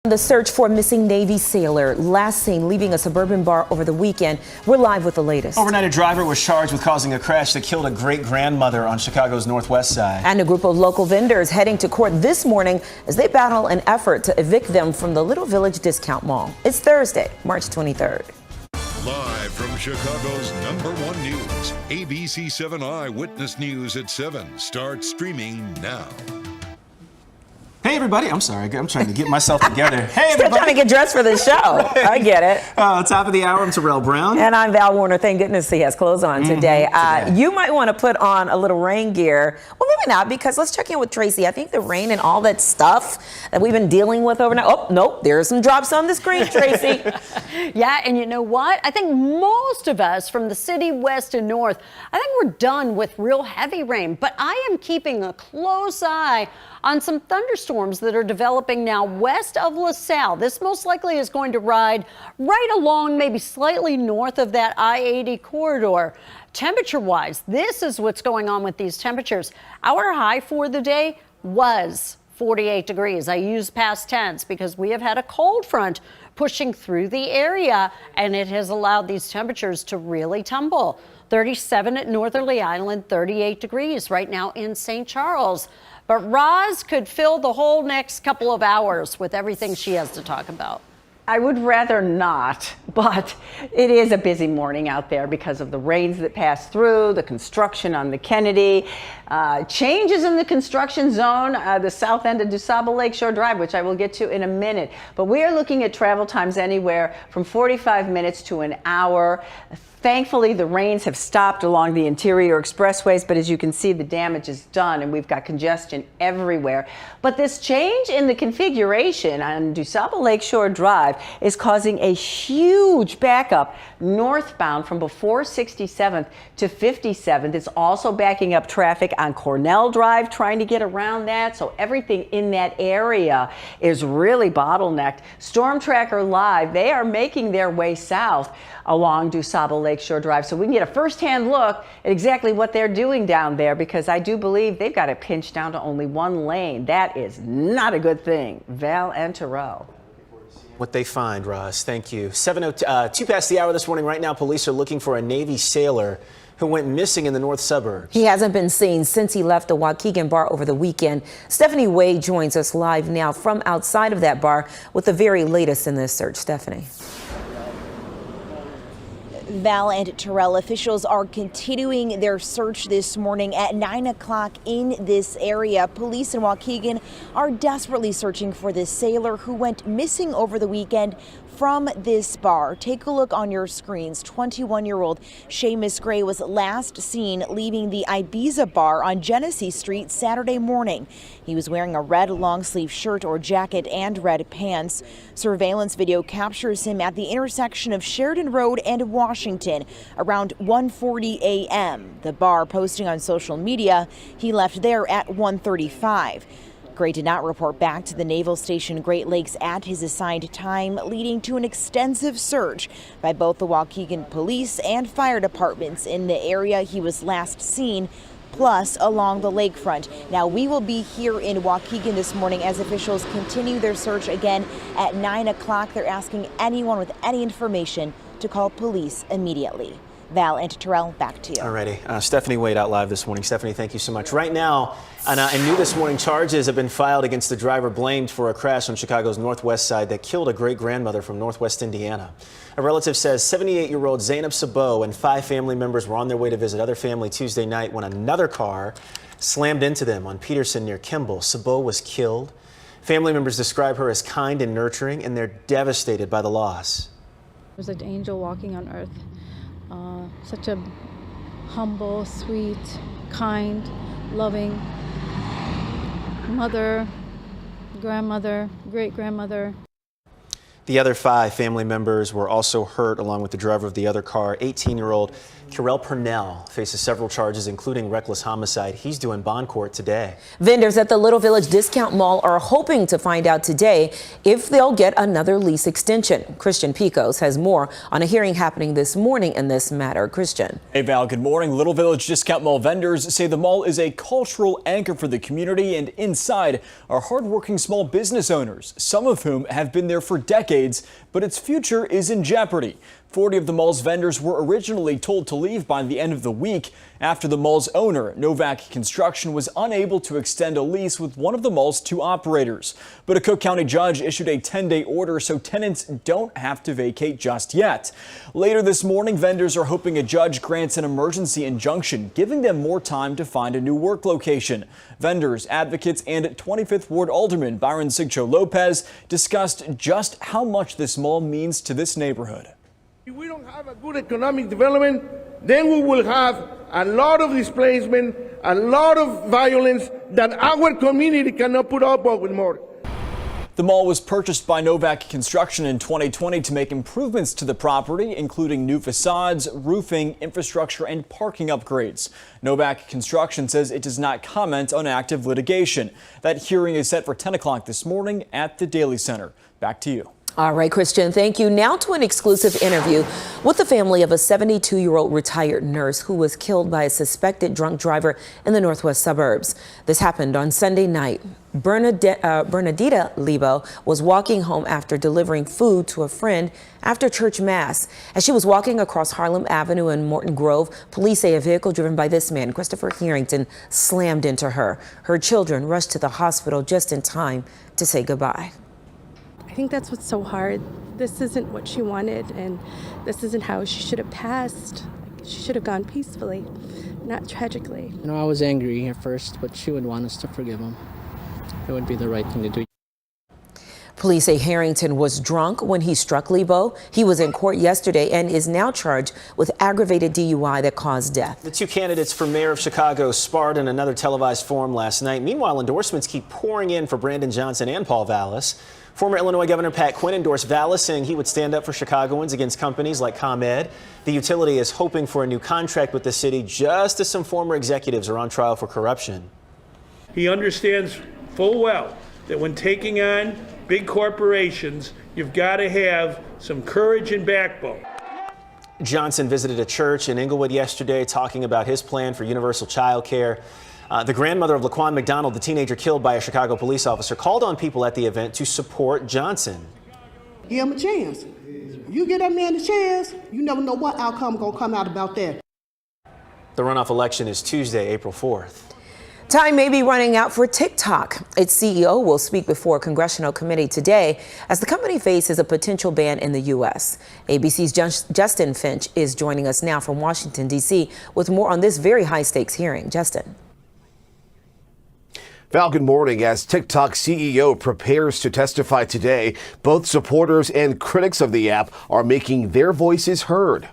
The search for a missing Navy sailor, last seen leaving a suburban bar over the weekend. We're live with the latest. Overnight, a driver was charged with causing a crash that killed a great-grandmother on Chicago's northwest side. And a group of local vendors heading to court this morning as they battle an effort to evict them from the Little Village Discount Mall. It's Thursday, March 23rd. Live from Chicago's #1 news, ABC7 Eyewitness News at 7 starts streaming now. Hey everybody, I'm sorry, I'm trying to get myself together. Hey Still everybody. trying to get dressed for the show. I get it. Top of the hour, I'm Terrell Brown. And I'm Val Warner. Thank goodness he has clothes on today. You might want to put on a little rain gear. Well, maybe not, because let's check in with Tracy. I think the rain and all that stuff that we've been dealing with overnight. Oh, nope, there's some drops on the screen, Tracy. Yeah, and you know what? I think most of us from the city west and north, I think we're done with real heavy rain. But I am keeping a close eye on some thunderstorms that are developing now west of LaSalle. This most likely is going to ride right along, maybe slightly north of that I-80 corridor. Temperature-wise, this is what's going on with these temperatures. Our high for the day was 48 degrees. I use past tense because we have had a cold front pushing through the area, and it has allowed these temperatures to really tumble. 37 at Northerly Island, 38 degrees right now in St. Charles. But Roz could fill the whole next couple of hours with everything she has to talk about. I would rather not, but it is a busy morning out there because of the rains that passed through, the construction on the Kennedy, changes in the construction zone, the south end of DuSable Lakeshore Drive, which I will get to in a minute. But we are looking at travel times anywhere from 45 minutes to an hour. Thankfully, the rains have stopped along the interior expressways, but as you can see, the damage is done and we've got congestion everywhere. But this change in the configuration on DuSable Lakeshore Drive is causing a huge backup northbound from before 67th to 57th. It's also backing up traffic on Cornell Drive, trying to get around that. So everything in that area is really bottlenecked. Storm Tracker Live, they are making their way south along DuSable Lakeshore Drive, so we can get a first-hand look at exactly what they're doing down there, because I do believe they've got it pinched down to only one lane. That is not a good thing. Val and Terrell. What they find, Roz. Thank you. 7:02 past the hour this morning. Right now, police are looking for a Navy sailor who went missing in the north suburbs. He hasn't been seen since he left the Waukegan bar over the weekend. Stephanie Wade joins us live now from outside of that bar with the very latest in this search. Stephanie. Val and Terrell, officials are continuing their search this morning at 9 o'clock in this area. Police in Waukegan are desperately searching for this sailor who went missing over the weekend from this bar. Take a look on your screens. 21-year-old Seamus Gray was last seen leaving the Ibiza bar on Genesee Street Saturday morning. He was wearing a red long-sleeve shirt or jacket and red pants. Surveillance video captures him at the intersection of Sheridan Road and Washington around 1:40 a.m. The bar posting on social media he left there at 1:35. Gray did not report back to the Naval Station Great Lakes at his assigned time, leading to an extensive search by both the Waukegan police and fire departments in the area he was last seen, plus along the lakefront. Now, we will be here in Waukegan this morning as officials continue their search again at 9 o'clock. They're asking anyone with any information to call police immediately. Val and Terrell, back to you. Alrighty. Stephanie Wade out live this morning. Stephanie, thank you so much. Right now, and new this morning, charges have been filed against the driver blamed for a crash on Chicago's northwest side that killed a great-grandmother from northwest Indiana. A relative says 78-year-old Zainab Sabo and 5 family members were on their way to visit other family Tuesday night when another car slammed into them on Peterson near Kimball. Sabo was killed. Family members describe her as kind and nurturing, and they're devastated by the loss. It was an angel walking on earth. Such a humble, sweet, kind, loving mother, grandmother, great-grandmother. The other 5 family members were also hurt, along with the driver of the other car. 18-year-old Kyrell Purnell faces several charges, including reckless homicide. He's due in bond court today. Vendors at the Little Village Discount Mall are hoping to find out today if they'll get another lease extension. Christian Picos has more on a hearing happening this morning in this matter. Christian. Hey Val, good morning. Little Village Discount Mall vendors say the mall is a cultural anchor for the community, and inside are hardworking small business owners, some of whom have been there for decades, but its future is in jeopardy. 40 of the mall's vendors were originally told to leave by the end of the week after the mall's owner, Novak Construction, was unable to extend a lease with one of the mall's 2 operators. But a Cook County judge issued a 10-day order so tenants don't have to vacate just yet. Later this morning, vendors are hoping a judge grants an emergency injunction, giving them more time to find a new work location. Vendors, advocates, and 25th Ward Alderman Byron Sigcho Lopez discussed just how much this mall means to this neighborhood. If we don't have a good economic development, then we will have a lot of displacement, a lot of violence that our community cannot put up with more. The mall was purchased by Novak Construction in 2020 to make improvements to the property, including new facades, roofing, infrastructure, and parking upgrades. Novak Construction says it does not comment on active litigation. That hearing is set for 10 o'clock this morning at the Daily Center. Back to you. All right, Christian, thank you. Now to an exclusive interview with the family of a 72-year-old retired nurse who was killed by a suspected drunk driver in the northwest suburbs. This happened on Sunday night. Bernadita Lebo was walking home after delivering food to a friend after church mass. As she was walking across Harlem Avenue in Morton Grove, police say a vehicle driven by this man, Christopher Harrington, slammed into her. Her children rushed to the hospital just in time to say goodbye. I think that's what's so hard. This isn't what she wanted, and this isn't how she should have passed. She should have gone peacefully, not tragically. You know, I was angry at first, but she would want us to forgive him. It would be the right thing to do. Police say Harrington was drunk when he struck Lebo. He was in court yesterday and is now charged with aggravated DUI that caused death. The 2 candidates for mayor of Chicago sparred in another televised forum last night. Meanwhile, endorsements keep pouring in for Brandon Johnson and Paul Vallis. Former Illinois Governor Pat Quinn endorsed Vallis, saying he would stand up for Chicagoans against companies like ComEd. The utility is hoping for a new contract with the city, just as some former executives are on trial for corruption. He understands full well that when taking on big corporations, you've got to have some courage and backbone. Johnson visited a church in Inglewood yesterday, talking about his plan for universal child care. The grandmother of Laquan McDonald, the teenager killed by a Chicago police officer, called on people at the event to support Johnson. Give him a chance. You give that man a chance, you never know what outcome gonna come out about that. The runoff election is Tuesday, April 4th. Time may be running out for TikTok. Its CEO will speak before a congressional committee today as the company faces a potential ban in the U.S. ABC's Justin Finch is joining us now from Washington, D.C. with more on this very high-stakes hearing. Justin. Val, good morning. As TikTok CEO prepares to testify today, both supporters and critics of the app are making their voices heard.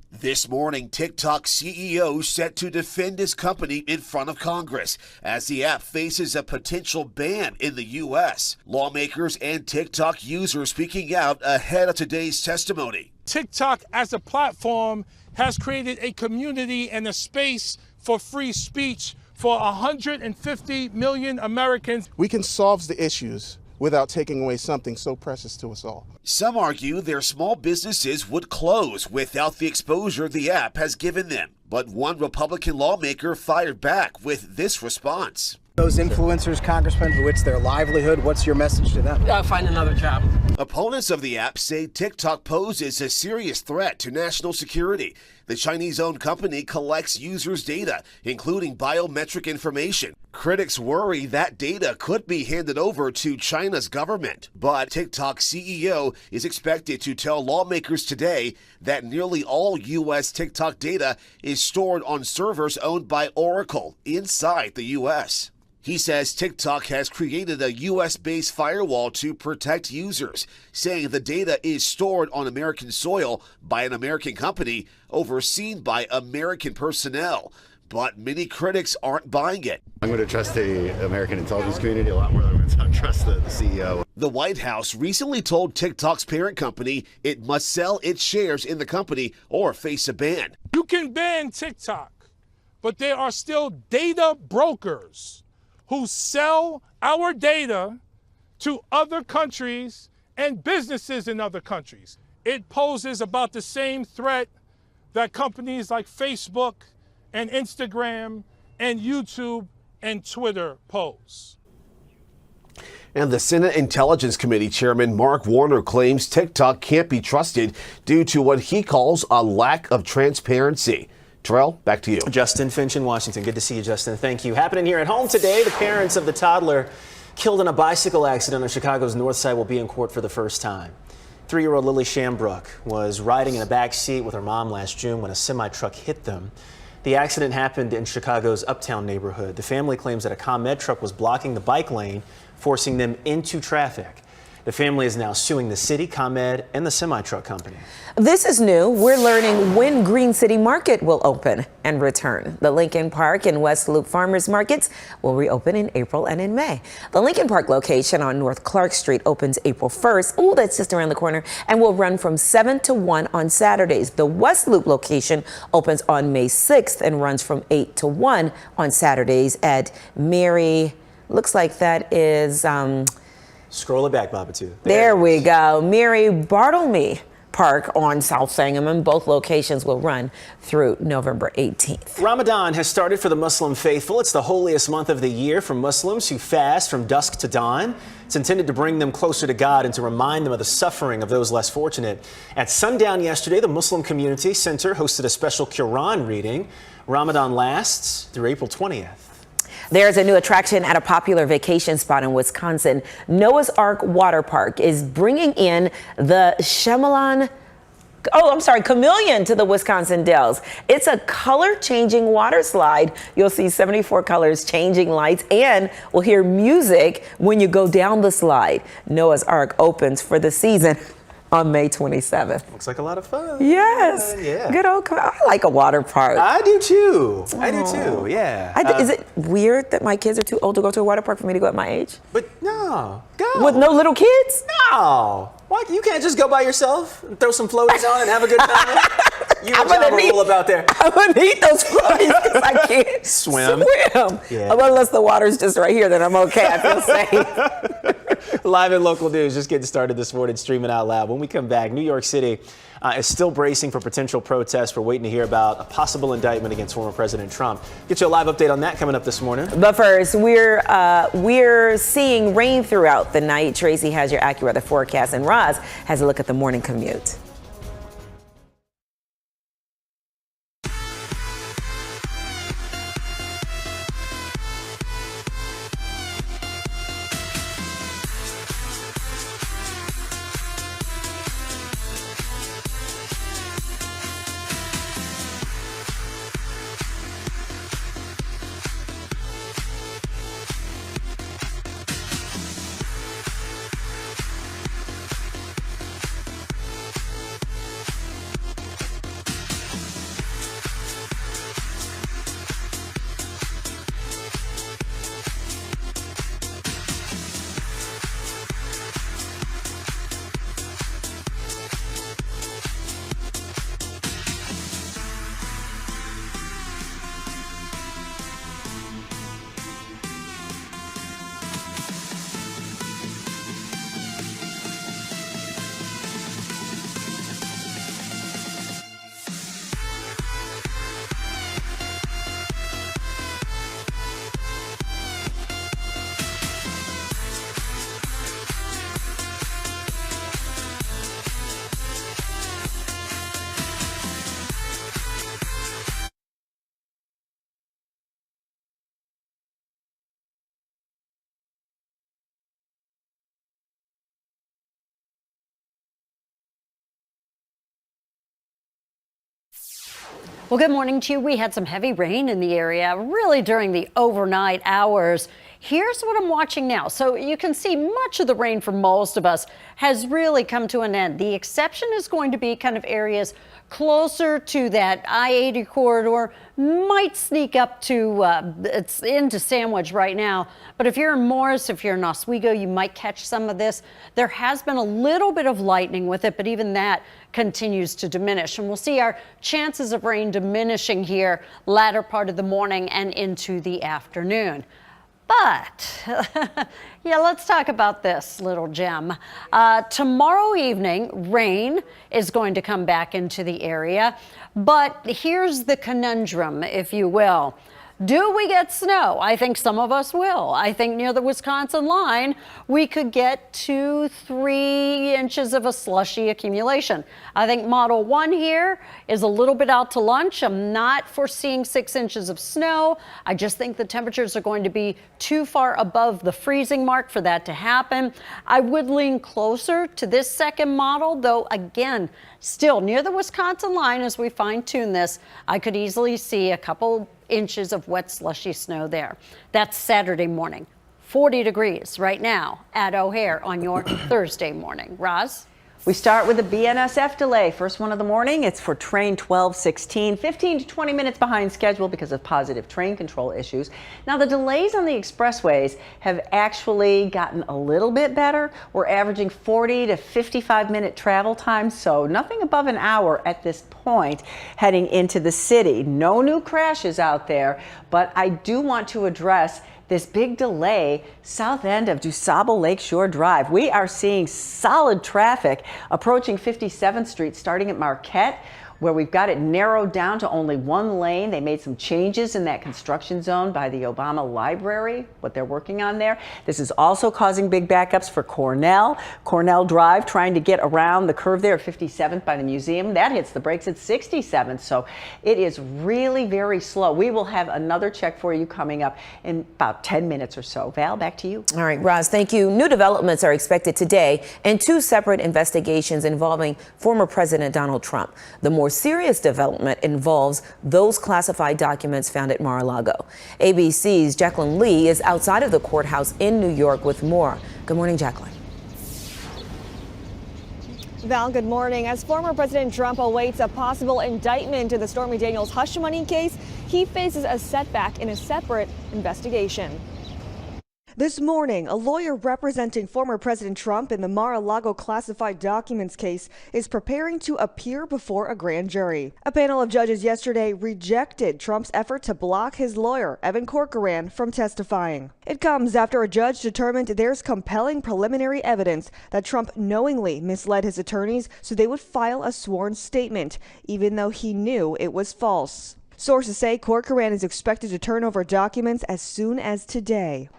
This morning, TikTok CEO set to defend his company in front of Congress as the app faces a potential ban in the U.S. Lawmakers and TikTok users speaking out ahead of today's testimony. TikTok as a platform has created a community and a space for free speech for 150 million Americans. We can solve the issues without taking away something so precious to us all. Some argue their small businesses would close without the exposure the app has given them. But one Republican lawmaker fired back with this response. Those influencers, congressmen, who it's their livelihood, what's your message to them? Find another job. Opponents of the app say TikTok poses a serious threat to national security. The Chinese-owned company collects users' data, including biometric information. Critics worry that data could be handed over to China's government. But TikTok CEO is expected to tell lawmakers today that nearly all U.S. TikTok data is stored on servers owned by Oracle inside the U.S. He says TikTok has created a U.S.-based firewall to protect users, saying the data is stored on American soil by an American company overseen by American personnel. But many critics aren't buying it. I'm going to trust the American intelligence community a lot more than I'm going to trust the CEO. The White House recently told TikTok's parent company it must sell its shares in the company or face a ban. You can ban TikTok, but there are still data brokers who sell our data to other countries and businesses in other countries. It poses about the same threat that companies like Facebook and Instagram and YouTube and Twitter pose. And the Senate Intelligence Committee Chairman Mark Warner claims TikTok can't be trusted due to what he calls a lack of transparency. Terrell, back to you. Justin Finch in Washington. Good to see you, Justin. Thank you. Happening here at home today, the parents of the toddler killed in a bicycle accident on Chicago's North Side will be in court for the first time. 3-year-old Lily Shambrook was riding in a back seat with her mom last June when a semi-truck hit them. The accident happened in Chicago's Uptown neighborhood. The family claims that a ComEd truck was blocking the bike lane, forcing them into traffic. The family is now suing the city, ComEd, and the semi-truck company. This is new. We're learning when Green City Market will open and return. The Lincoln Park and West Loop Farmers Markets will reopen in April and in May. The Lincoln Park location on North Clark Street opens April 1st. Oh, that's just around the corner, and will run from 7 to 1 on Saturdays. The West Loop location opens on May 6th and runs from 8 to 1 on Saturdays at Mary. Looks like that is... Scroll it back, Babatunde. There we go. Mary Bartlemy Park on South Sangamon. Both locations will run through November 18th. Ramadan has started for the Muslim faithful. It's the holiest month of the year for Muslims who fast from dusk to dawn. It's intended to bring them closer to God and to remind them of the suffering of those less fortunate. At sundown yesterday, the Muslim Community Center hosted a special Quran reading. Ramadan lasts through April 20th. There's a new attraction at a popular vacation spot in Wisconsin. Noah's Ark Water Park is bringing in the chameleon to the Wisconsin Dells. It's a color-changing water slide. You'll see 74 colors, changing lights, and we'll hear music when you go down the slide. Noah's Ark opens for the season on May 27th. Looks like a lot of fun. Yes. Yeah. Good old. I like a water park. I do too. I do too. Yeah. Is it weird that my kids are too old to go to a water park for me to go at my age? But no, go. With no little kids? No. Why? You can't just go by yourself and throw some floaties on and have a good time. I'm gonna need about there. I'm gonna need those floaties because I can't swim. Yeah. Unless the water's just right here, then I'm okay. I feel safe. Live and local news just getting started this morning, streaming out loud. When we come back, New York City is still bracing for potential protests. We're waiting to hear about a possible indictment against former President Trump. Get you a live update on that coming up this morning. But first, we're seeing rain throughout the night. Tracy has your AccuWeather forecast, and Roz has a look at the morning commute. Well, good morning to you. We had some heavy rain in the area, really during the overnight hours. Here's what I'm watching now. So you can see much of the rain for most of us has really come to an end. The exception is going to be kind of areas closer to that I-80 corridor, might sneak up to, it's into Sandwich right now. But if you're in Morris, if you're in Oswego, you might catch some of this. There has been a little bit of lightning with it, but even that continues to diminish. And we'll see our chances of rain diminishing here latter part of the morning and into the afternoon. But, yeah, let's talk about this little gem. Tomorrow evening, rain is going to come back into the area. But here's the conundrum, if you will. Do we get snow? I think some of us will. I think near the Wisconsin line, we could get 2-3 inches of a slushy accumulation. I think Model 1 here is a little bit out to lunch. I'm not foreseeing 6 inches of snow. I just think the temperatures are going to be too far above the freezing mark for that to happen. I would lean closer to this second model, though, again, still near the Wisconsin line as we fine-tune this, I could easily see a couple inches of wet slushy snow there. That's Saturday morning. 40 degrees right now at O'Hare on your Thursday morning. Roz? We start with a BNSF delay. First one of the morning, it's for train 1216, 15 to 20 minutes behind schedule because of positive train control issues. Now, the delays on the expressways have actually gotten a little bit better. We're averaging 40 to 55-minute travel time, so nothing above an hour at this point heading into the city. No new crashes out there, but I do want to address this big delay south end of DuSable Lakeshore Drive. We are seeing solid traffic approaching 57th Street, starting at Marquette, where we've got it narrowed down to only one lane. They made some changes in that construction zone by the Obama Library, what they're working on there. This is also causing big backups for Cornell Drive, trying to get around the curve there at 57th by the museum. That hits the brakes at 67th, so it is really very slow. We will have another check for you coming up in about 10 minutes or so. Val, back to you. All right, Roz, thank you. New developments are expected today in two separate investigations involving former President Donald Trump. The more serious development involves those classified documents found at Mar-a-Lago. ABC's Jacqueline Lee is outside of the courthouse in New York with more. Good morning, Jacqueline. Val, good morning. As former President Trump awaits a possible indictment in the Stormy Daniels hush money case, he faces a setback in a separate investigation. This morning, a lawyer representing former President Trump in the Mar-a-Lago classified documents case is preparing to appear before a grand jury. A panel of judges yesterday rejected Trump's effort to block his lawyer, Evan Corcoran, from testifying. It comes after a judge determined there's compelling preliminary evidence that Trump knowingly misled his attorneys so they would file a sworn statement, even though he knew it was false. Sources say Corcoran is expected to turn over documents as soon as today.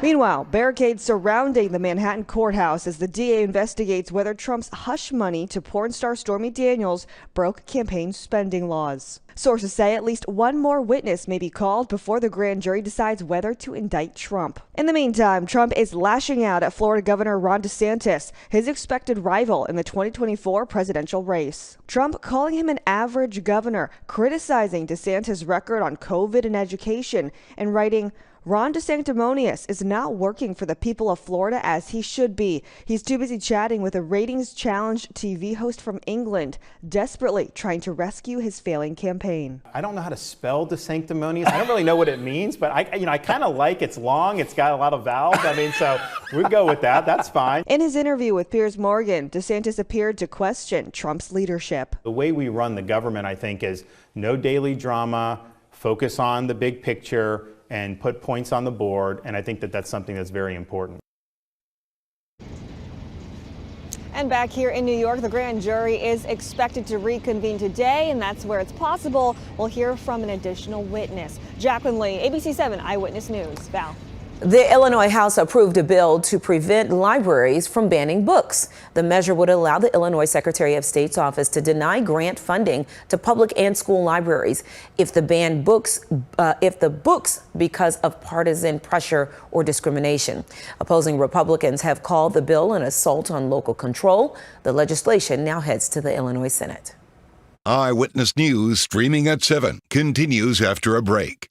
Meanwhile, barricades surrounding the Manhattan courthouse as the DA investigates whether Trump's hush money to porn star Stormy Daniels broke campaign spending laws. Sources say at least one more witness may be called before the grand jury decides whether to indict Trump. In the meantime, Trump is lashing out at Florida Governor Ron DeSantis, his expected rival in the 2024 presidential race. Trump calling him an average governor, criticizing DeSantis' record on COVID and education, and writing, Ron DeSanctimonious is not working for the people of Florida as he should be. He's too busy chatting with a ratings-challenged TV host from England, desperately trying to rescue his failing campaign. I don't know how to spell DeSanctimonious. I don't really know what it means, but I kind of like it's long. It's got a lot of vowels. So we go with that. That's fine. In his interview with Piers Morgan, DeSantis appeared to question Trump's leadership. The way we run the government, I think, is no daily drama, focus on the big picture, and put points on the board, and I think that that's something that's very important. And back here in New York, the grand jury is expected to reconvene today, and that's where it's possible we'll hear from an additional witness. Jacqueline Lee, ABC7 Eyewitness News. Val. The Illinois House approved a bill to prevent libraries from banning books. The measure would allow the Illinois Secretary of State's office to deny grant funding to public and school libraries if the books because of partisan pressure or discrimination. Opposing Republicans have called the bill an assault on local control. The legislation now heads to the Illinois Senate. Eyewitness News streaming at 7 continues after a break.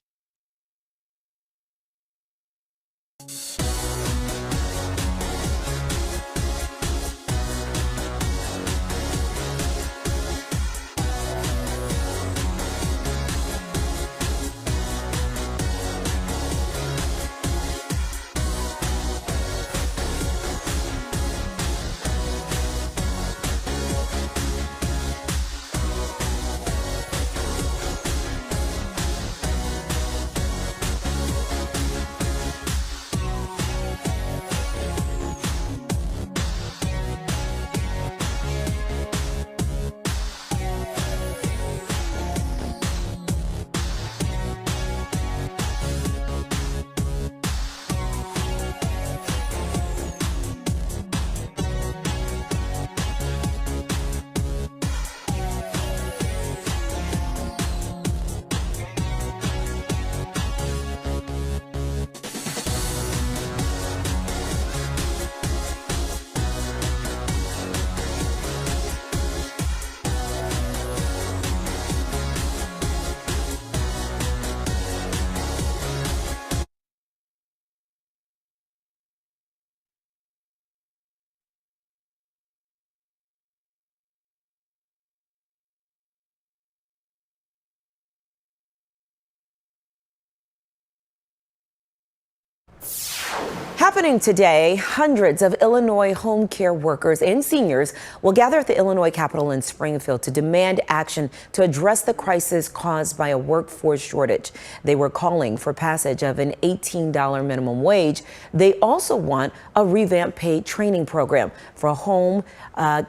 Happening today, hundreds of Illinois home care workers and seniors will gather at the Illinois Capitol in Springfield to demand action to address the crisis caused by a workforce shortage. They were calling for passage of an $18 minimum wage. They also want a revamped paid training program for home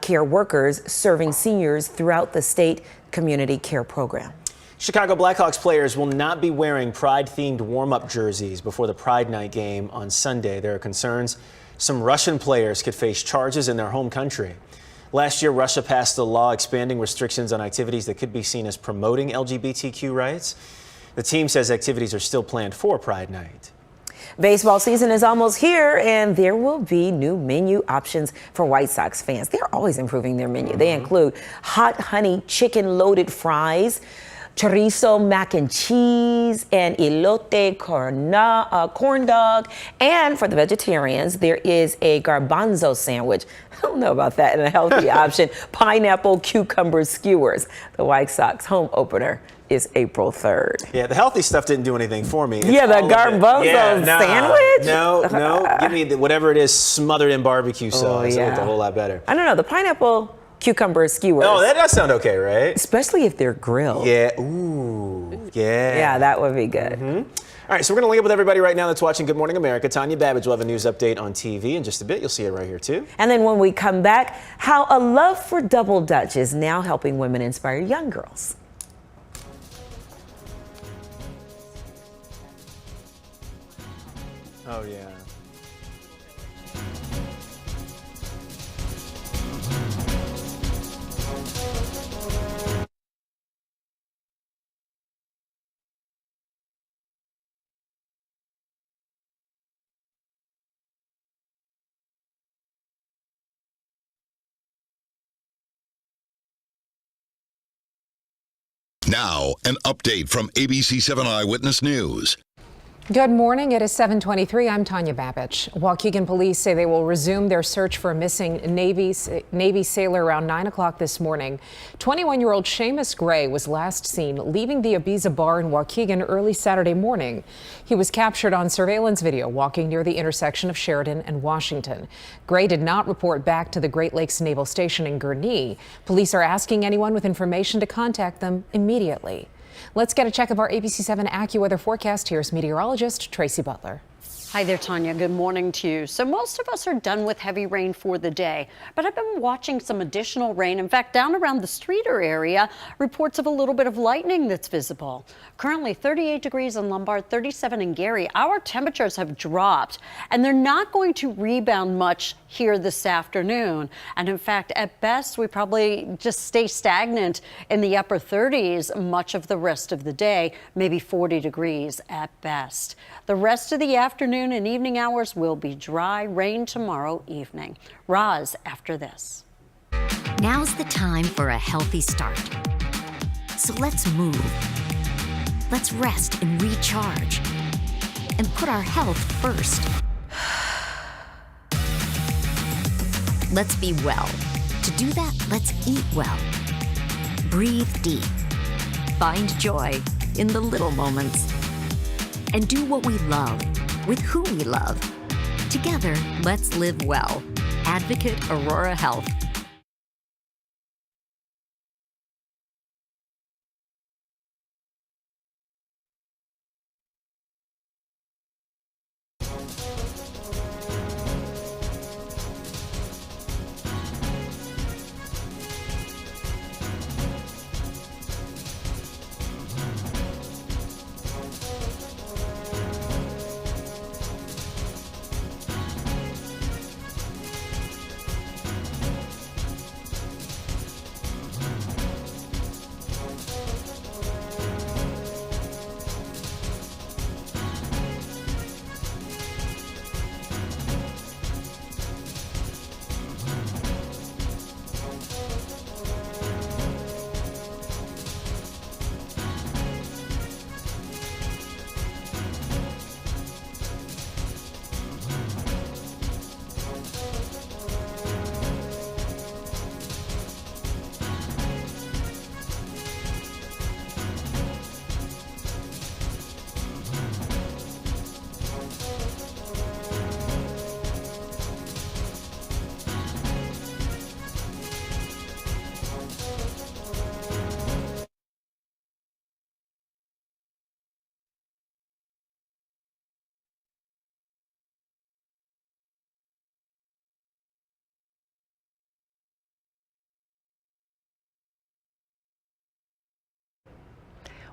care workers serving seniors throughout the state community care program. Chicago Blackhawks players will not be wearing Pride-themed warm-up jerseys before the Pride Night game on Sunday. There are concerns some Russian players could face charges in their home country. Last year, Russia passed a law expanding restrictions on activities that could be seen as promoting LGBTQ rights. The team says activities are still planned for Pride Night. Baseball season is almost here, and there will be new menu options for White Sox fans. They're always improving their menu. They include hot honey chicken loaded fries, chorizo mac and cheese, and elote corn dog. And for the vegetarians, there is a garbanzo sandwich. I don't know about that, and a healthy option, pineapple cucumber skewers. The White Sox home opener is April 3rd. Yeah, the healthy stuff didn't do anything for me. It's the garbanzo sandwich? No. Give me whatever it is smothered in barbecue sauce. It looked a whole lot better. I don't know. The pineapple cucumber skewers. Oh, that does sound okay, right? Especially if they're grilled. Yeah. Ooh. Yeah. Yeah, that would be good. All right, so we're going to link up with everybody right now that's watching Good Morning America. Tanya Babbage will have a news update on TV in just a bit. You'll see it right here, too. And then when we come back, how a love for Double Dutch is now helping women inspire young girls. Oh, yeah. Now, an update from ABC7 Eyewitness News. Good morning. It is 7:23. I'm Tanya Babbage. Waukegan police say they will resume their search for a missing Navy sailor around 9 o'clock this morning. 21-year-old Seamus Gray was last seen leaving the Ibiza bar in Waukegan early Saturday morning. He was captured on surveillance video walking near the intersection of Sheridan and Washington. Gray did not report back to the Great Lakes Naval Station in Gurnee. Police are asking anyone with information to contact them immediately. Let's get a check of our ABC7 AccuWeather forecast. Here's meteorologist Tracy Butler. Hi there, Tanya. Good morning to you. So most of us are done with heavy rain for the day, but I've been watching some additional rain. In fact, down around the Streeter area, reports of a little bit of lightning that's visible. Currently 38 degrees in Lombard, 37 in Gary. Our temperatures have dropped, and they're not going to rebound much here this afternoon. And in fact, at best, we probably just stay stagnant in the upper 30s much of the rest of the day, maybe 40 degrees at best. The rest of the afternoon and evening hours will be dry, rain tomorrow evening. Roz after this. Now's the time for a healthy start. So let's move. Let's rest and recharge. And put our health first. Let's be well. To do that, let's eat well. Breathe deep. Find joy in the little moments. And do what we love with who we love. Together, let's live well. Advocate Aurora Health.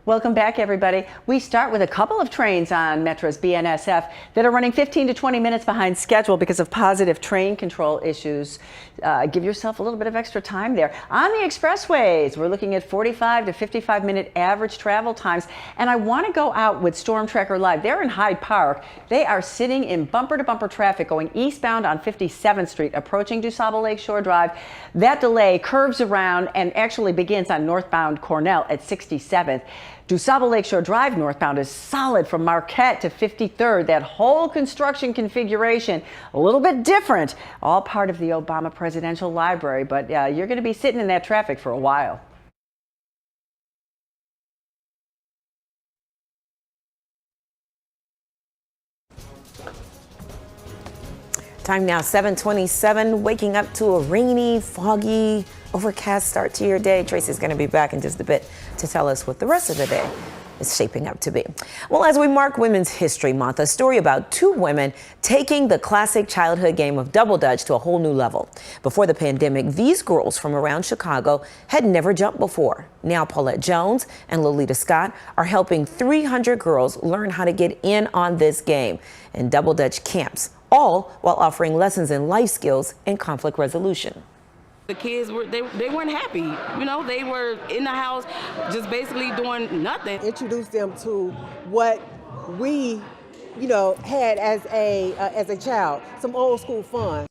Welcome back, everybody. We start with a couple of trains on Metro's BNSF that are running 15 to 20 minutes behind schedule because of positive train control issues. Give yourself a little bit of extra time there. On the expressways, we're looking at 45 to 55-minute average travel times. And I want to go out with Storm Tracker Live. They're in Hyde Park. They are sitting in bumper-to-bumper traffic going eastbound on 57th Street, approaching DuSable Lakeshore Drive. That delay curves around and actually begins on northbound Cornell at 67th. DuSable Lakeshore Drive northbound is solid from Marquette to 53rd. That whole construction configuration, a little bit different, all part of the Obama Presidential Library, but you're going to be sitting in that traffic for a while. Time now, 7:27, waking up to a rainy, foggy, overcast start to your day. Tracy's going to be back in just a bit to tell us what the rest of the day is shaping up to be. Well, as we mark Women's History Month, a story about two women taking the classic childhood game of double dutch to a whole new level. Before the pandemic, these girls from around Chicago had never jumped before. Now Paulette Jones and Lolita Scott are helping 300 girls learn how to get in on this game in double dutch camps, all while offering lessons in life skills and conflict resolution. The kids they weren't happy. You know, they were in the house just basically doing nothing. Introduce them to what we, had as a child, some old school fun.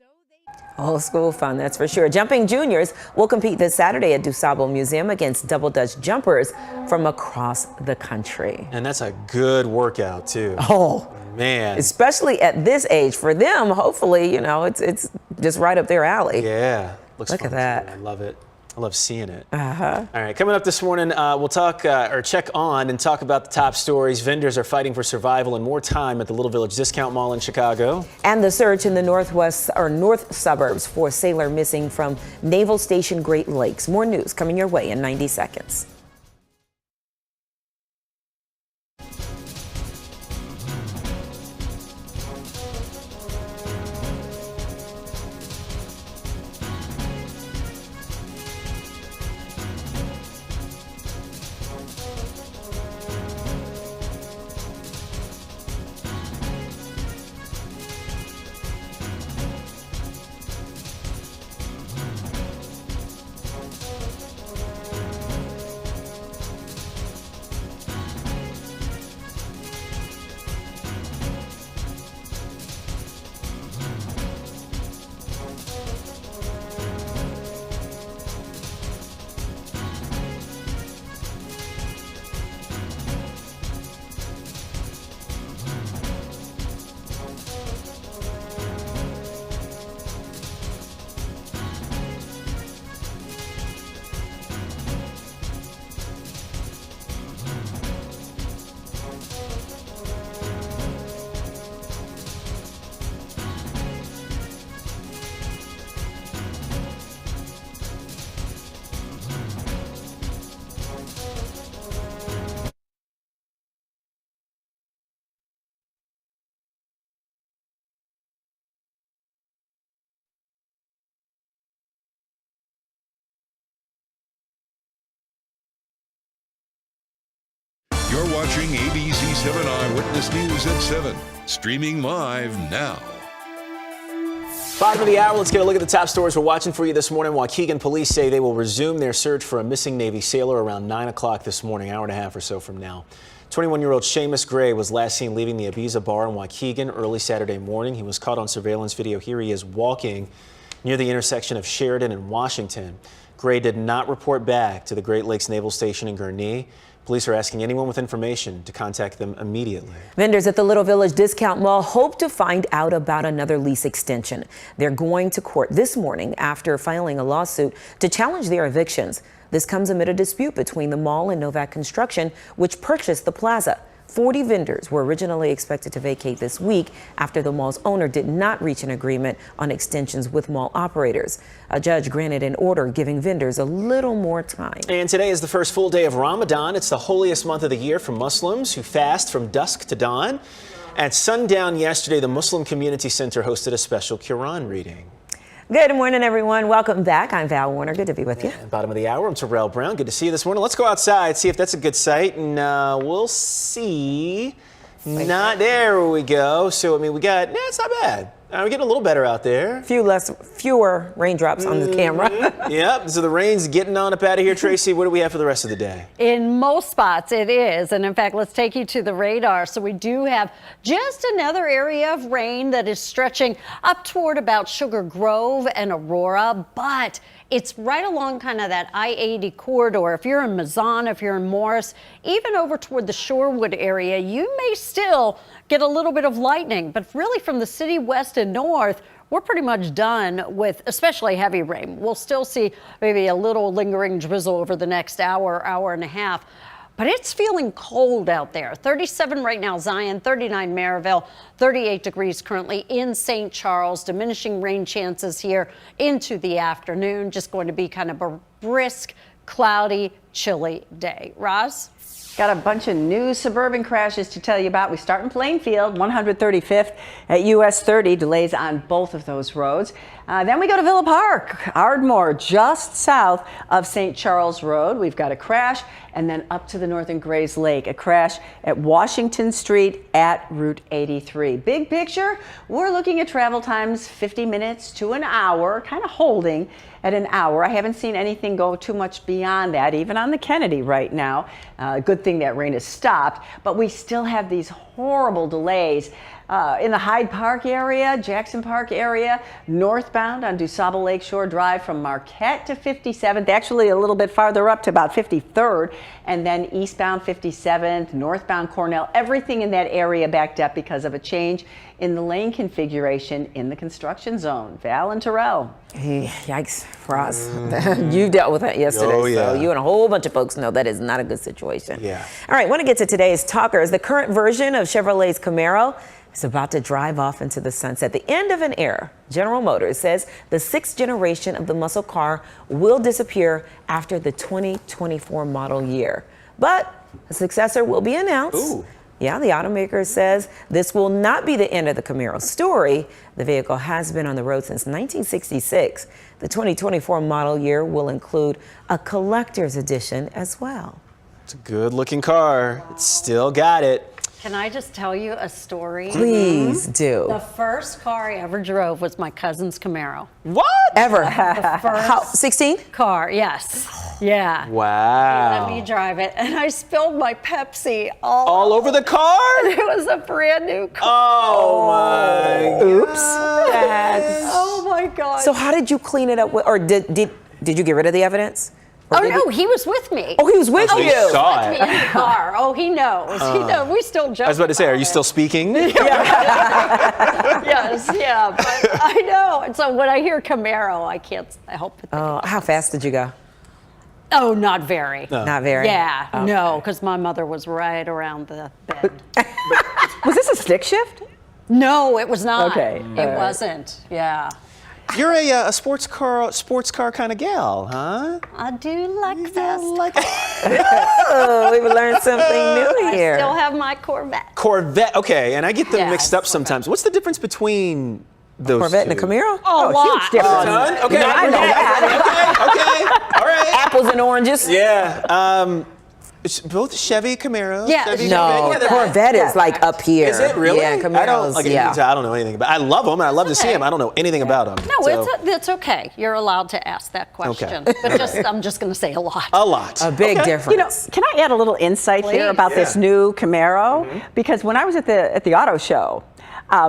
Old school fun, that's for sure. Jumping juniors will compete this Saturday at DuSable Museum against double dutch jumpers from across the country. And that's a good workout too. Oh. Man. Especially at this age. For them, hopefully, it's just right up their alley. Yeah. Looks Look fun at that. too. I love it. I love seeing it. Uh-huh. All right, coming up this morning, we'll talk or check on and talk about the top stories. Vendors are fighting for survival and more time at the Little Village Discount Mall in Chicago. And the search in the north suburbs for sailor missing from Naval Station Great Lakes. More news coming your way in 90 seconds. You're watching ABC7 Eyewitness News at 7, streaming live now. Bottom of the hour, let's get a look at the top stories we're watching for you this morning. Waukegan police say they will resume their search for a missing Navy sailor around 9 o'clock this morning, hour and a half or so from now. 21-year-old Seamus Gray was last seen leaving the Ibiza bar in Waukegan early Saturday morning. He was caught on surveillance video. Here he is walking near the intersection of Sheridan and Washington. Gray did not report back to the Great Lakes Naval Station in Gurnee. Police are asking anyone with information to contact them immediately. Vendors at the Little Village Discount Mall hope to find out about another lease extension. They're going to court this morning after filing a lawsuit to challenge their evictions. This comes amid a dispute between the mall and Novak Construction, which purchased the plaza. 40 vendors were originally expected to vacate this week after the mall's owner did not reach an agreement on extensions with mall operators. A judge granted an order giving vendors a little more time. And today is the first full day of Ramadan. It's the holiest month of the year for Muslims who fast from dusk to dawn. At sundown yesterday, the Muslim Community Center hosted a special Quran reading. Good morning, everyone. Welcome back. I'm Val Warner. Good to be with you. Bottom of the hour, I'm Terrell Brown. Good to see you this morning. Let's go outside, see if that's a good sight, and we'll see. Not there we go. So, I mean, we got, it's not bad. We're getting a little better out there. Fewer raindrops on the camera. Yep, so the rain's getting on up out of here. Tracy, what do we have for the rest of the day? In most spots it is, and in fact, let's take you to the radar. So we do have just another area of rain that is stretching up toward about Sugar Grove and Aurora, but it's right along kind of that I-80 corridor. If you're in Mazan, if you're in Morris, even over toward the Shorewood area, you may still get a little bit of lightning, but really from the city west and north, we're pretty much done with especially heavy rain. We'll still see maybe a little lingering drizzle over the next hour, hour and a half. But it's feeling cold out there. 37 right now, Zion, 39 Maryville, 38 degrees currently in St. Charles. Diminishing rain chances here into the afternoon. Just going to be kind of a brisk, cloudy, chilly day. Roz? Got a bunch of new suburban crashes to tell you about. We start in Plainfield, 135th at US 30, delays on both of those roads. Then we go to Villa Park, Ardmore, just south of St. Charles Road. We've got a crash, and then up to the north in Grays Lake, a crash at Washington Street at Route 83. Big picture, we're looking at travel times 50 minutes to an hour, kind of holding at an hour. I haven't seen anything go too much beyond that, even on the Kennedy right now. Good thing that rain has stopped, but we still have these horrible delays in the Hyde Park area, Jackson Park area, northbound on DuSable Lakeshore Drive from Marquette to 57th, actually a little bit farther up to about 53rd, and then eastbound 57th, northbound Cornell, everything in that area backed up because of a change in the lane configuration in the construction zone. Val and Terrell. Hey, yikes, Roz. You dealt with that yesterday, Oh, yeah. so you and a whole bunch of folks know that is not a good situation. Yeah. All right, want to get to today's talkers. The current version of Chevrolet's Camaro is about to drive off into the sunset. The end of an era. General Motors says the sixth generation of the muscle car will disappear after the 2024 model year. But a successor will be announced. Ooh. Yeah, the automaker says this will not be the end of the Camaro story. The vehicle has been on the road since 1966. The 2024 model year will include a collector's edition as well. It's a good-looking car. It's still got it. Can I just tell you a story? Please do. The first car I ever drove was my cousin's Camaro. What? Ever? The first 16? car, yes. Yeah. Wow. Let me drive it, and I spilled my Pepsi all over the car? It was a brand new car. Oh my. Oops. That's... Oh my God. So how did you clean it up? Or did you get rid of the evidence? Or Oh did no, he was with me. Oh, he was with Oh, you. you saw With it. me in the car. Oh, he knows. He knows. We still joke. I was about to say, are you about still speaking? it. Yes, yeah. But I know. And so when I hear Camaro, I can't help it. How fast did you go? Oh, not very. No. Not very. Yeah, Okay. no, because my mother was right around the bed. Was this a stick shift? No, it was not. Okay, It all right. wasn't. Yeah. You're a sports car kind of gal, huh? I do like fast. Oh, we've learned something new here. I still have my Corvette. Corvette. Okay, and I get them Yeah, mixed up it's sometimes. What's the difference between those Corvette two? and a Camaro? Oh, huge difference. Ton? Okay. I know that. Okay. All right. Apples and oranges? Yeah. It's both Chevy Camaro. Yeah, Chevy No, Corvette. Yeah, they're- Corvette is like up here. Is it really? Yeah, I don't. Camaro's, yeah. I don't know anything about. I love them and I love to see okay. them. I don't know anything about them. No, so. it's okay. You're allowed to ask that question. But I'm just going to say a lot. A lot. A big difference. You know, can I add a little insight here Please. about this new Camaro? Because when I was at the auto show,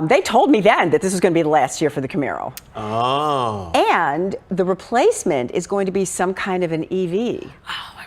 they told me then that this was going to be the last year for the Camaro. Oh. And the replacement is going to be some kind of an EV.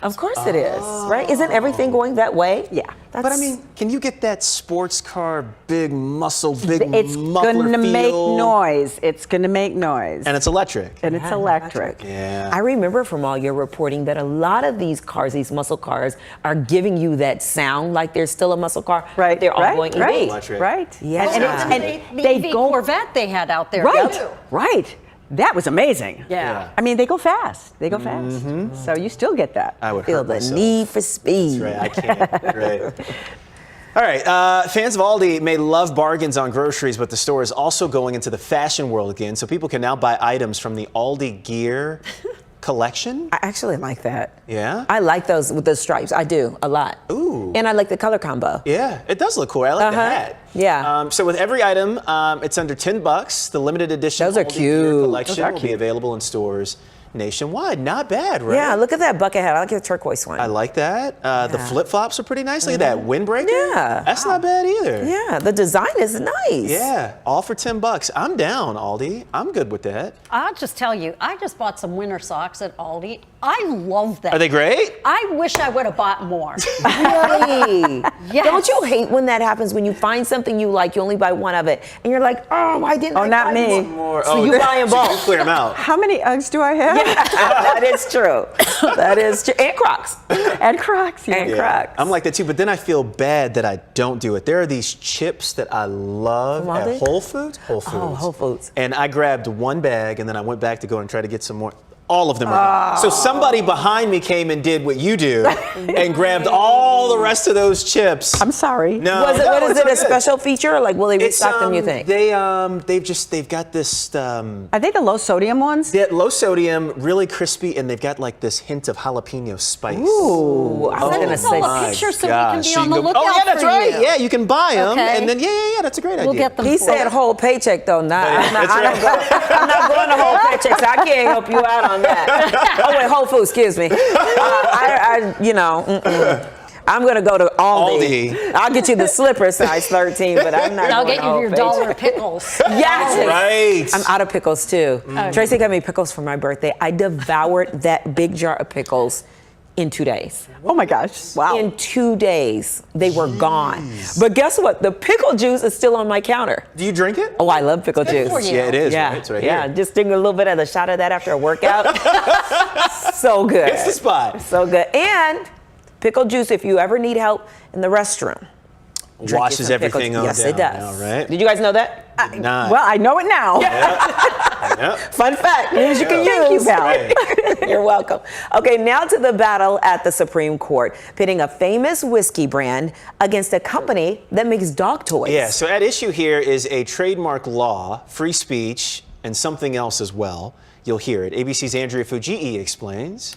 Of course it is, right? Isn't everything going that way? Yeah. But I mean, can you get that sports car, big muscle, big It's muffler going to make feel? noise. It's going to make noise. And it's electric. And it's electric. Yeah. I remember from all your reporting that a lot of these cars, these muscle cars, are giving you that sound like they're still a muscle car. Right. They're all going EV. Electric. Right. Yeah. And The they EV go Corvette they had out there. right. too. Right. That was amazing. Yeah. I mean, they go fast. They go fast. So you still get that. I would Feel hurt the myself. need for speed. That's right. I can't. Right. All right, fans of Aldi may love bargains on groceries, but the store is also going into the fashion world again, so people can now buy items from the Aldi Gear collection. I actually like that. Yeah? I like those with the stripes. I do, a lot. Ooh. And I like the color combo. Yeah, it does look cool. I like the hat. Yeah. So with every item, it's under $10. The limited edition Those are Aldi Gear cute. collection Those are will be cute. available in stores nationwide. Not bad, right? Yeah, look at that bucket hat. I like the turquoise one. I like that. The flip-flops are pretty nice. Look at that windbreaker. Yeah. That's not bad either. Yeah, the design is nice. Yeah, all for $10. I'm down, Aldi. I'm good with that. I'll just tell you, I just bought some winter socks at Aldi. I love them. Are they great? I wish I would have bought more. Really? Yes. Don't you hate when that happens, when you find something you like, you only buy one of it, and you're like, oh, why didn't I not buy me. more? Oh, So you buy them so you both. clear them out. How many Uggs do I have? That is true. That is true. And Crocs. And Crocs. Yeah. And Crocs. I'm like that too, but then I feel bad that I don't do it. There are these chips that I love Love at it? Whole Foods. Whole Foods. Oh, Whole Foods. And I grabbed one bag and then I went back to go and try to get some more. All of them are gone. So somebody behind me came and did what you do and grabbed all the rest of those chips. I'm sorry. No, What is it's it, all a good. special feature, or like will they restock them, you think? They've got this Are they the low sodium ones? yeah, low sodium, really crispy, and they've got like this hint of jalapeno spice. Ooh, I was Send gonna us all say. a picture so we can be So on you the can go- lookout Oh yeah, that's for right. you. Yeah, you can buy them, Okay. and then yeah, that's a great idea. We'll get them He for said you. whole paycheck though. Nah, I'm not, That's I don't go, I'm not going to whole paycheck, so I can't help you out on that. Oh wait, Whole Foods, excuse me. I'm gonna go to Aldi. I'll get you the slipper size 13, but I'm not. I'll going get to you Whole your Paycheck. dollar pickles. Yes. Right. I'm out of pickles too. Tracy got me pickles for my birthday. I devoured that big jar of pickles in 2 days. Oh my gosh. Wow. In 2 days, they were gone. But guess what? The pickle juice is still on my counter. Do you drink it? Oh, I love pickle juice. for you. Yeah, it is. Yeah, Right? It's right yeah. here. Just drink a little bit of the shot of that after a workout. So good. It's the spot. So good. And pickle juice, if you ever need help in the restroom. drink you Washes some pickle everything juice. on Yes, down it does. now, right? Did you guys know that? Nah. Well, I know it now. Yep. Fun fact, news you can Thank use. you, Val. Right. You're welcome. Okay, now to the battle at the Supreme Court, pitting a famous whiskey brand against a company that makes dog toys. Yeah, so at issue here is a trademark law, free speech, and something else as well. You'll hear it. ABC's Andrea Fujii explains.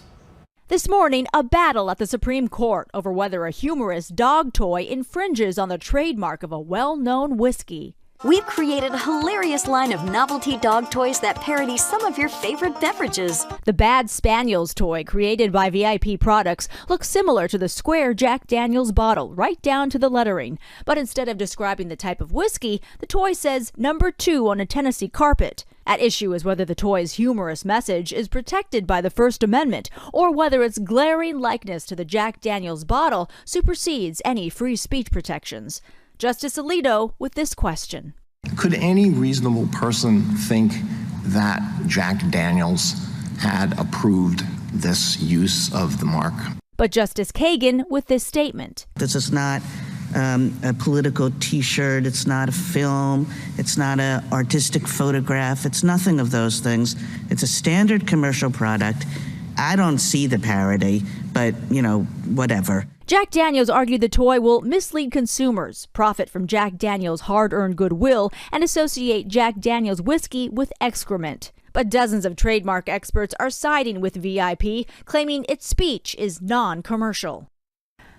This morning, a battle at the Supreme Court over whether a humorous dog toy infringes on the trademark of a well-known whiskey. We've created a hilarious line of novelty dog toys that parody some of your favorite beverages. The Bad Spaniels toy, created by VIP Products, looks similar to the square Jack Daniels bottle, right down to the lettering. But instead of describing the type of whiskey, the toy says number 2 on a Tennessee carpet. At issue is whether the toy's humorous message is protected by the First Amendment, or whether its glaring likeness to the Jack Daniels bottle supersedes any free speech protections. Justice Alito with this question. Could any reasonable person think that Jack Daniels had approved this use of the mark? But Justice Kagan with this statement. This is not a political T-shirt. It's not a film. It's not an artistic photograph. It's nothing of those things. It's a standard commercial product. I don't see the parody, but, whatever. Jack Daniels argued the toy will mislead consumers, profit from Jack Daniels' hard-earned goodwill, and associate Jack Daniels whiskey with excrement. But dozens of trademark experts are siding with VIP, claiming its speech is non-commercial.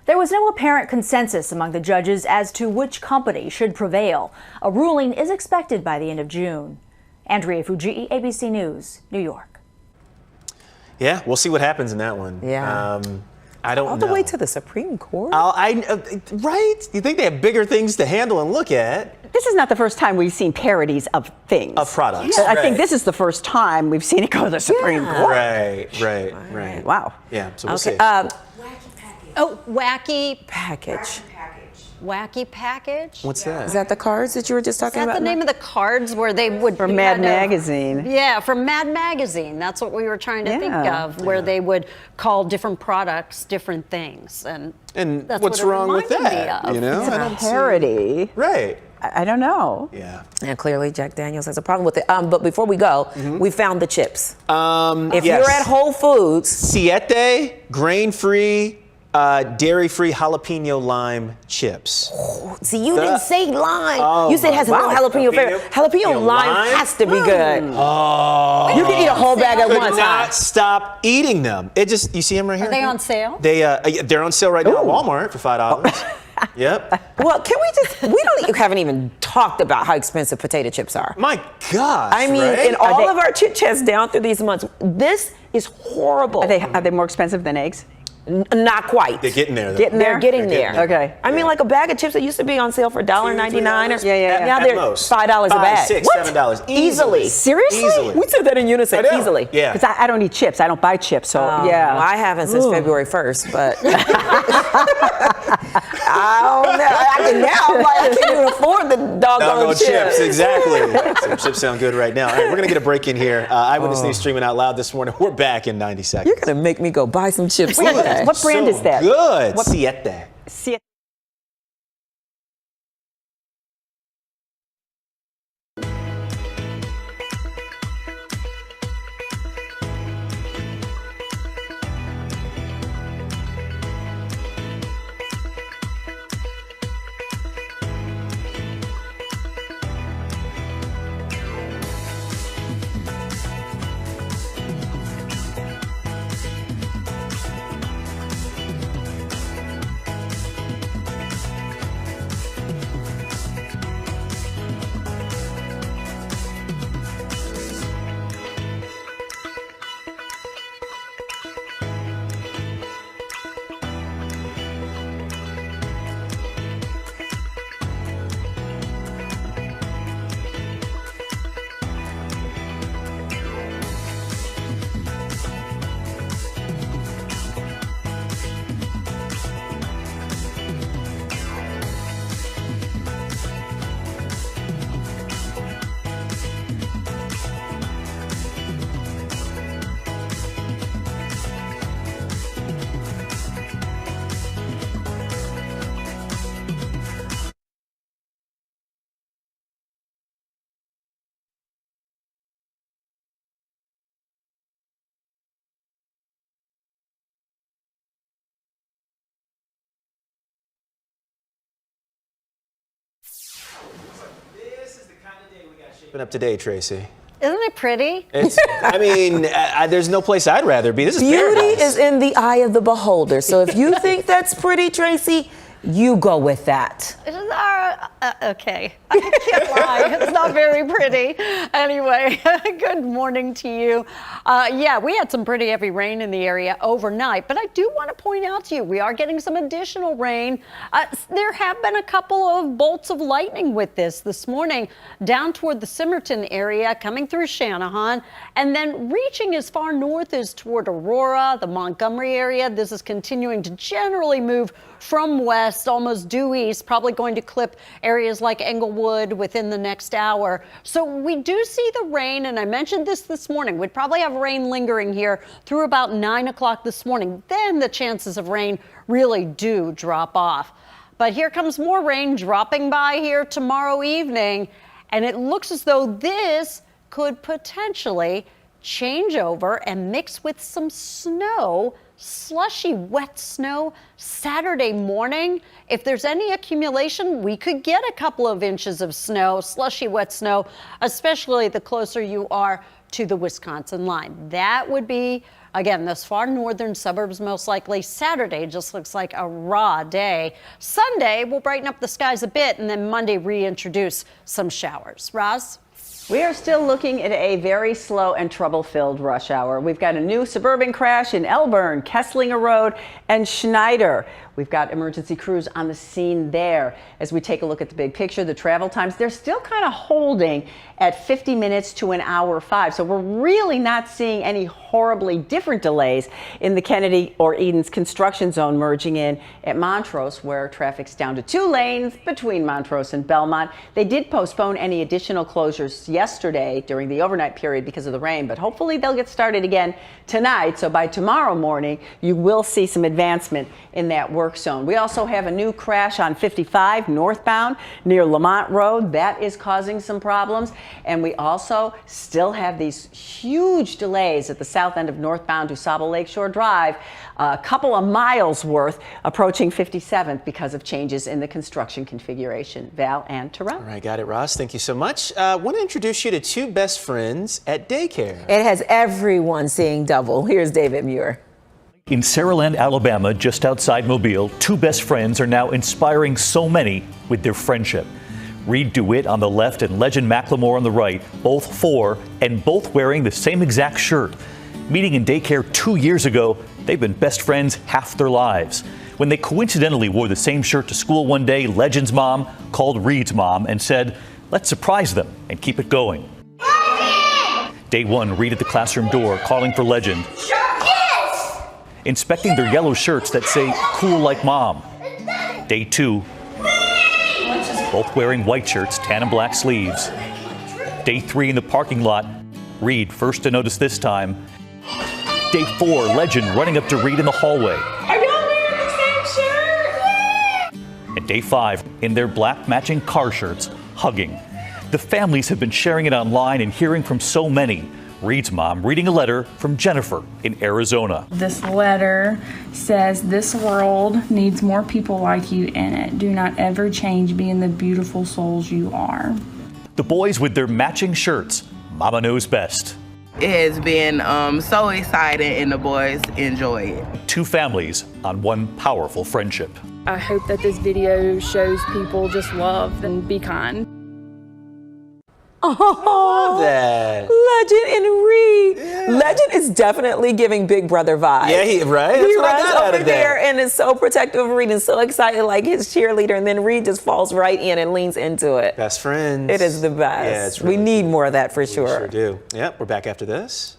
There was no apparent consensus among the judges as to which company should prevail. A ruling is expected by the end of June. Andrea Fujii, ABC News, New York. Yeah, we'll see what happens in that one. Yeah. I don't know. All the way to the Supreme Court? Right? You think they have bigger things to handle and look at? This is not the first time we've seen parodies of things. Of products. I think this is the first time we've seen it go to the Supreme Court. Right. Wow. Yeah, so we'll see. Wacky package. Wacky package? What's that? Is that the cards that you were just talking Is that about? the name of the cards where they would... From Mad Magazine. Yeah, from Mad Magazine. That's what we were trying to think of, where they would call different products different things. And that's what's what it wrong with reminded me that? of. You know? It's a parody. Right. I don't know. Yeah. And clearly Jack Daniels has a problem with it. But before we go, we found the chips. If yes. you're at Whole Foods. Siete, grain-free, Dairy-free jalapeno lime chips. See, you didn't say lime. You said it has a little jalapeno flavor. Jalapeno lime has to be good. Oh. You can eat a whole bag at Could once. not stop eating them. It just, you see them right here? Are they on sale? They're on sale right now at Walmart for $5. Yep. Well, can we just, haven't even talked about how expensive potato chips are. My gosh. I mean, right? in all of our chit chats down through these months, this is horrible. Are they more expensive than eggs? Not quite. They're getting there, though. They're getting there. Okay. I mean, like a bag of chips that used to be on sale for $1.99 or now At they're most. $5 a bag. $5, $6, What? $7. Easily. Seriously? Easily. We said that in unison. I know. Easily. Yeah. Because I don't eat chips. I don't buy chips. So yeah. Well, I haven't since February 1st, but I don't know. I can now. I can't even afford the doggone chips. Exactly. Some chips sound good right now. All right, we're going to get a break in here. Eyewitness News streaming out loud this morning. We're back in 90 seconds. You're going to make me go buy some chips. What brand is that? Good. What- Siete. Been up to date, Tracy. Isn't it pretty? I mean, there's no place I'd rather be. This is Beauty paradise. is in the eye of the beholder. So if you think that's pretty, Tracy, you go with that. Okay. I can't lie. It's not very pretty. Anyway, good morning to you. Yeah, we had some pretty heavy rain in the area overnight, but I do want to point out to you, we are getting some additional rain. There have been a couple of bolts of lightning with this morning down toward the Simerton area, coming through Shanahan, and then reaching as far north as toward Aurora, the Montgomery area. This is continuing to generally move from west, almost due east, probably going to clip areas like Englewood within the next hour. So we do see the rain, and I mentioned this morning. We'd probably have rain lingering here through about 9 o'clock this morning. Then the chances of rain really do drop off. But here comes more rain dropping by here tomorrow evening, and it looks as though this could potentially change over and mix with some snow, slushy wet snow Saturday morning. If there's any accumulation, we could get a couple of inches of snow, slushy wet snow, especially the closer you are to the Wisconsin line. That would be, again, those far northern suburbs most likely. Saturday just looks like a raw day. Sunday will brighten up the skies a bit, and then Monday reintroduce some showers. Roz? We are still looking at a very slow and trouble-filled rush hour. We've got a new suburban crash in Elburn, Kesslinger Road, and Schneider. We've got emergency crews on the scene there. As we take a look at the big picture, the travel times, they're still kind of holding at 50 minutes to an hour 5. So we're really not seeing any horribly different delays in the Kennedy or Eden's construction zone merging in at Montrose, where traffic's down to 2 lanes between Montrose and Belmont. They did postpone any additional closures yesterday during the overnight period because of the rain, but hopefully they'll get started again tonight. So by tomorrow morning, you will see some advancement in that work work zone. We also have a new crash on 55 northbound near Lamont Road. That is causing some problems. And we also still have these huge delays at the south end of northbound DuSable Lakeshore Drive, a couple of miles worth approaching 57th because of changes in the construction configuration. Val and Terrell. All right, got it, Ross. Thank you so much. I want to introduce you to two best friends at daycare. It has everyone seeing double. Here's David Muir. In Saraland, Alabama, just outside Mobile, two best friends are now inspiring so many with their friendship. Reed DeWitt on the left and Legend Macklemore on the right, both 4 and both wearing the same exact shirt. Meeting in daycare 2 years ago, they've been best friends half their lives. When they coincidentally wore the same shirt to school one day, Legend's mom called Reed's mom and said, "Let's surprise them and keep it going." Day 1, Reed at the classroom door calling for Legend. Inspecting their yellow shirts that say "Cool like Mom." Day 2, both wearing white shirts, tan and black sleeves. Day 3 in the parking lot, Reed first to notice this time. Day 4, Legend running up to Reed in the hallway. Are y'all wearing the same shirt? And Day 5, in their black matching car shirts, hugging. The families have been sharing it online and hearing from so many. Reed's mom reading a letter from Jennifer in Arizona. This letter says, "This world needs more people like you in it. Do not ever change being the beautiful souls you are." The boys with their matching shirts. Mama knows best. It has been so exciting and the boys enjoy it. Two families on one powerful friendship. I hope that this video shows people just love and be kind. Oh, that. Legend and Reed. Legend is definitely giving Big Brother vibes. Yeah, right? That's He what I runs got out over of there that. and is so protective of Reed and so excited like his cheerleader, and then Reed just falls right in and leans into it. Best friends. It is the best. Yeah, it's really we need more of that for We sure. sure do. Yep, we're back after this.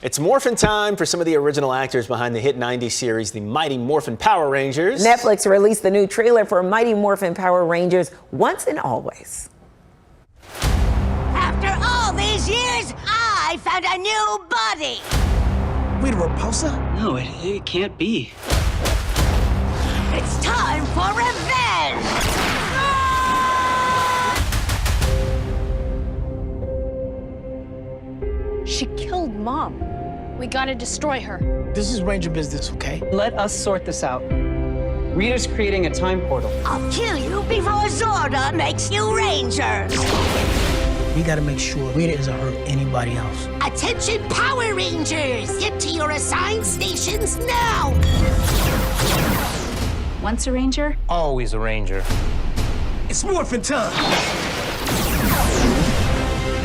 It's Morphin' time for some of the original actors behind the hit 90s series, The Mighty Morphin Power Rangers. Netflix released the new trailer for Mighty Morphin Power Rangers Once and Always. After all these years, I found a new body. Wait, a repulsor? No, it can't be. It's time for revenge. She killed Mom. We gotta destroy her. This is Ranger business, okay? Let us sort this out. Rita's creating a time portal. I'll kill you before Zorda makes you Rangers. We gotta make sure Rita doesn't hurt anybody else. Attention, Power Rangers! Get to your assigned stations now! Once a Ranger? Always a Ranger. It's Morphin' time!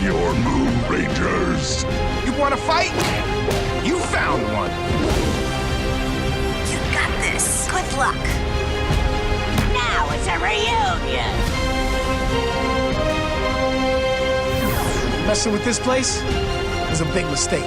Your move, Rangers. You wanna fight? You found one! You got this. Good luck. Now it's a reunion! Messing with this place was a big mistake.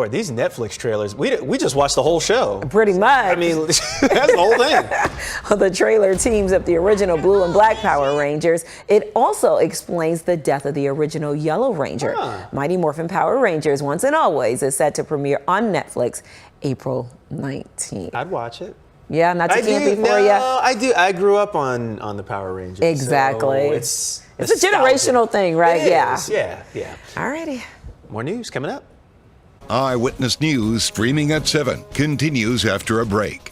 Lord, these Netflix trailers, we just watched the whole show. Pretty much. I mean, that's the whole thing. The trailer teams up the original Blue and Black Power Rangers. It also explains the death of the original Yellow Ranger. Mighty Morphin Power Rangers Once and Always is set to premiere on Netflix April 19th. I'd watch it. Yeah, not too campy for no, you. I do. I grew up on the Power Rangers. Exactly. So it's a generational thing, right? It Yeah. is. Yeah. Alrighty. More news coming up. Eyewitness News streaming at 7 continues after a break.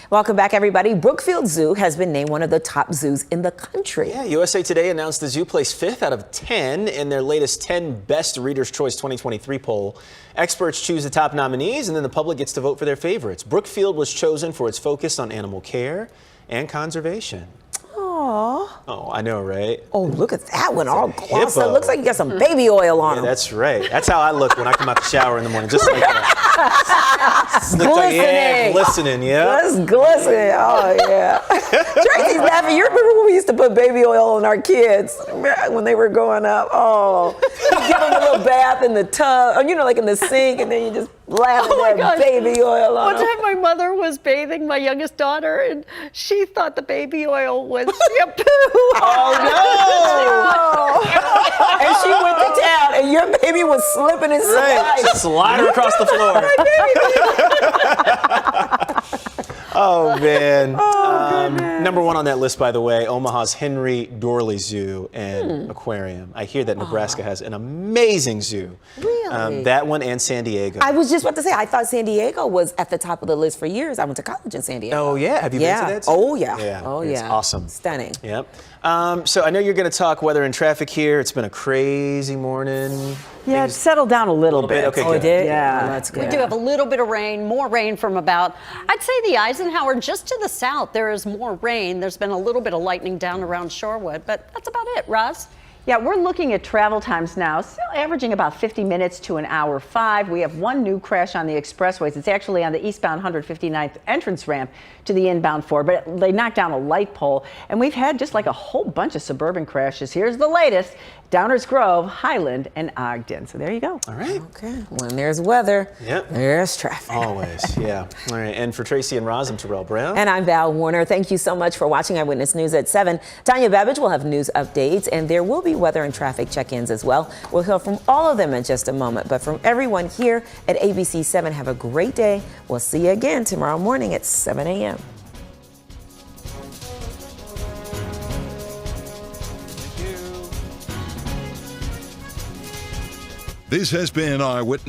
Welcome back, everybody. Brookfield Zoo has been named one of the top zoos in the country. Yeah, USA Today announced the zoo placed 5th out of 10 in their latest 10 Best Reader's Choice 2023 poll. Experts choose the top nominees, and then the public gets to vote for their favorites. Brookfield was chosen for its focus on animal care and conservation. Aww. Oh, I know, right? Oh, look at that one, all glossed hippo. up. Looks like you got some baby oil on him. That's right. That's how I look when I come out the shower in the morning, just like that. Glistening. Glistening, yeah. Just glistening. Oh, yeah. Tracy's laughing. You remember when we used to put baby oil on our kids when they were growing up? Oh, you give them a little bath in the tub, or, like in the sink, and then you just lather that baby oil on One them. time my mother was bathing my youngest daughter, and she thought the baby oil was shampoo. Oh, no! And she went to town, and your baby was slipping and sliding. Right. Slide her across the floor. Oh, man. Number one on that list, by the way, Omaha's Henry Dorley Zoo and Aquarium. I hear that Nebraska has an amazing zoo. Really? That one and San Diego. I was just about to say, I thought San Diego was at the top of the list for years. I went to college in San Diego. Oh, yeah? Have you been to that zoo? Oh, yeah. Yeah. Oh, It's yeah. awesome. Stunning. Yep. So I know you're going to talk weather and traffic here. It's been a crazy morning. Yeah, it's settled down a little bit. Okay, Oh, it good. did? Yeah. Oh, that's good. We do have a little bit of rain, more rain from about, I'd say the Eisenhower, just to the south, there is more rain. There's been a little bit of lightning down around Shorewood, but that's about it, Roz. Yeah, we're looking at travel times now, still averaging about 50 minutes to an hour 5. We have one new crash on the expressways. It's actually on the eastbound 159th entrance ramp to the inbound 4, but they knocked down a light pole. And we've had just like a whole bunch of suburban crashes. Here's the latest: Downers Grove, Highland, and Ogden. So there you go. All right. Okay. When there's weather, Yep. there's traffic. Always, yeah. All right. And for Tracy and Roz, I'm Terrell Brown. And I'm Val Warner. Thank you so much for watching Eyewitness News at 7. Tanya Babbage will have news updates, and there will be weather and traffic check-ins as well. We'll hear from all of them in just a moment. But from everyone here at ABC7, have a great day. We'll see you again tomorrow morning at 7 a.m. This has been Eyewitness.